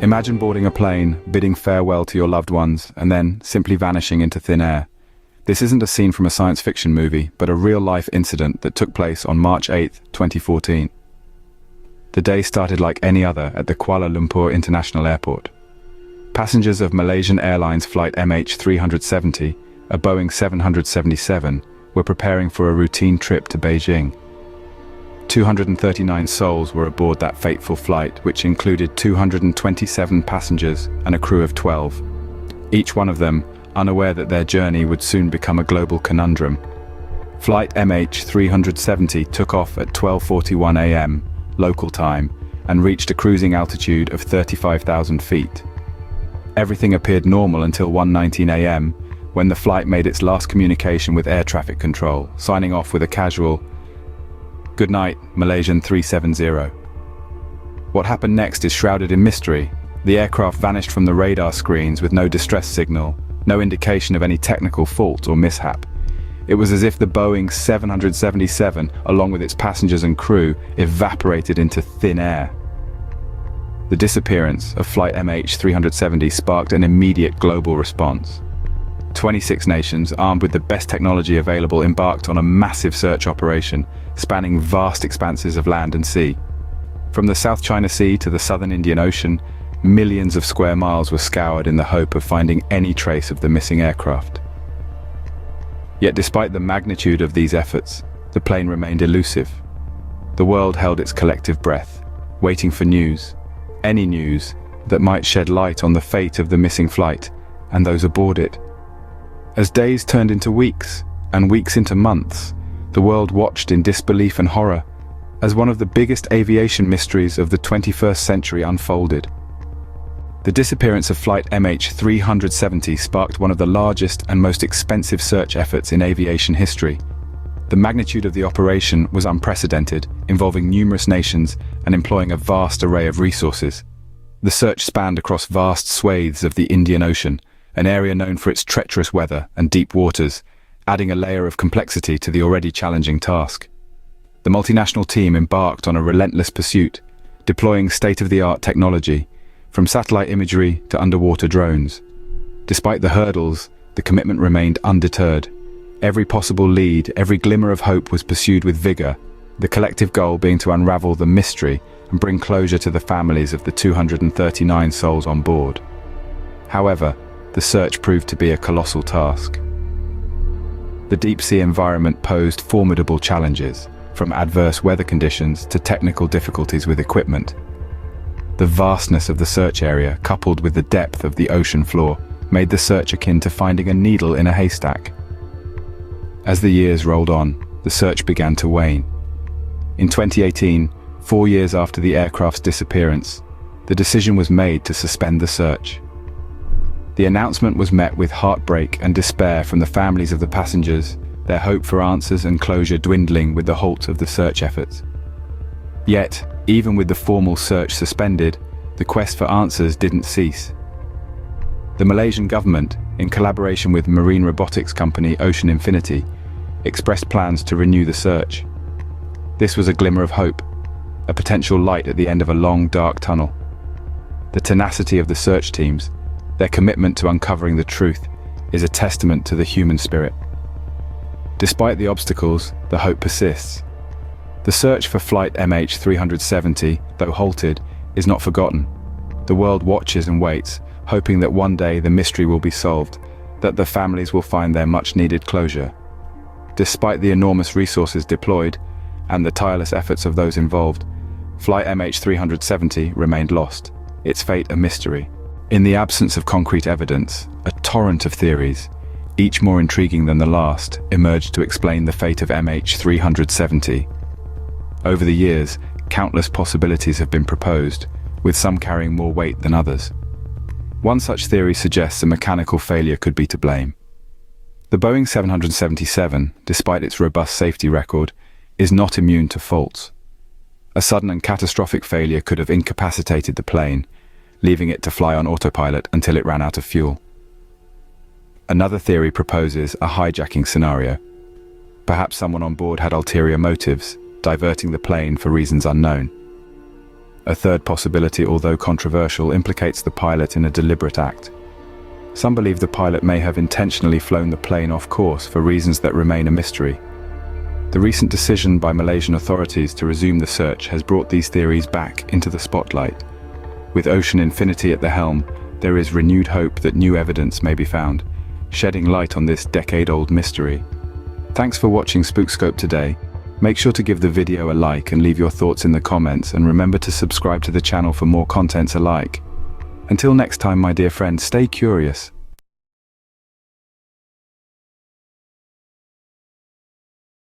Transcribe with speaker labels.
Speaker 1: Imagine boarding a plane, bidding farewell to your loved ones, and then simply vanishing into thin air. This isn't a scene from a science fiction movie, but a real-life incident that took place on March 8, 2014. The day started like any other at the Kuala Lumpur International Airport. Passengers of Malaysian Airlines Flight MH370, a Boeing 777, were preparing for a routine trip to Beijing. 239 souls were aboard that fateful flight, which included 227 passengers and a crew of 12. Each one of them unaware that their journey would soon become a global conundrum. Flight MH370 took off at 12:41 a.m. local time and reached a cruising altitude of 35,000 feet. Everything appeared normal until 1:19 a.m. when the flight made its last communication with air traffic control, signing off with a casual "Good night, Malaysian 370." What happened next is shrouded in mystery. The aircraft vanished from the radar screens with no distress signal, no indication of any technical fault or mishap. It was as if the Boeing 777, along with its passengers and crew, evaporated into thin air. The disappearance of Flight MH370 sparked an immediate global response. 26 nations, armed with the best technology available, embarked on a massive search operation, spanning vast expanses of land and sea. From the South China Sea to the southern Indian Ocean, millions of square miles were scoured in the hope of finding any trace of the missing aircraft. Yet despite the magnitude of these efforts, the plane remained elusive. The world held its collective breath, waiting for news, any news that might shed light on the fate of the missing flight and those aboard it. As days turned into weeks, and weeks into months, the world watched in disbelief and horror as one of the biggest aviation mysteries of the 21st century unfolded. The disappearance of Flight MH370 sparked one of the largest and most expensive search efforts in aviation history. The magnitude of the operation was unprecedented, involving numerous nations and employing a vast array of resources. The search spanned across vast swathes of the Indian Ocean, an area known for its treacherous weather and deep waters, adding a layer of complexity to the already challenging task. The multinational team embarked on a relentless pursuit, deploying state-of-the-art technology, from satellite imagery to underwater drones. Despite the hurdles, the commitment remained undeterred. Every possible lead, every glimmer of hope was pursued with vigor, the collective goal being to unravel the mystery and bring closure to the families of the 239 souls on board. However, the search proved to be a colossal task. The deep-sea environment posed formidable challenges, from adverse weather conditions to technical difficulties with equipment. The vastness of the search area, coupled with the depth of the ocean floor, made the search akin to finding a needle in a haystack. As the years rolled on, the search began to wane. In 2018, 4 years after the aircraft's disappearance, the decision was made to suspend the search. The announcement was met with heartbreak and despair from the families of the passengers, their hope for answers and closure dwindling with the halt of the search efforts. Yet, even with the formal search suspended, the quest for answers didn't cease. The Malaysian government, in collaboration with marine robotics company Ocean Infinity, expressed plans to renew the search. This was a glimmer of hope, a potential light at the end of a long, dark tunnel. The tenacity of the search teams, their commitment to uncovering the truth, is a testament to the human spirit. Despite the obstacles, the hope persists. The search for Flight MH370, though halted, is not forgotten. The world watches and waits, hoping that one day the mystery will be solved, that the families will find their much-needed closure. Despite the enormous resources deployed, and the tireless efforts of those involved, Flight MH370 remained lost, its fate a mystery. In the absence of concrete evidence, a torrent of theories, each more intriguing than the last, emerged to explain the fate of MH370. Over the years, countless possibilities have been proposed, with some carrying more weight than others. One such theory suggests a mechanical failure could be to blame. The Boeing 777, despite its robust safety record, is not immune to faults. A sudden and catastrophic failure could have incapacitated the plane, leaving it to fly on autopilot until it ran out of fuel. Another theory proposes a hijacking scenario. Perhaps someone on board had ulterior motives, diverting the plane for reasons unknown. A third possibility, although controversial, implicates the pilot in a deliberate act. Some believe the pilot may have intentionally flown the plane off course for reasons that remain a mystery. The recent decision by Malaysian authorities to resume the search has brought these theories back into the spotlight. With Ocean Infinity at the helm, there is renewed hope that new evidence may be found, shedding light on this decade-old mystery. Thanks for watching Spookscope today. Make sure to give the video a like and leave your thoughts in the comments, and remember to subscribe to the channel for more contents alike. Until next time, my dear friends, stay curious.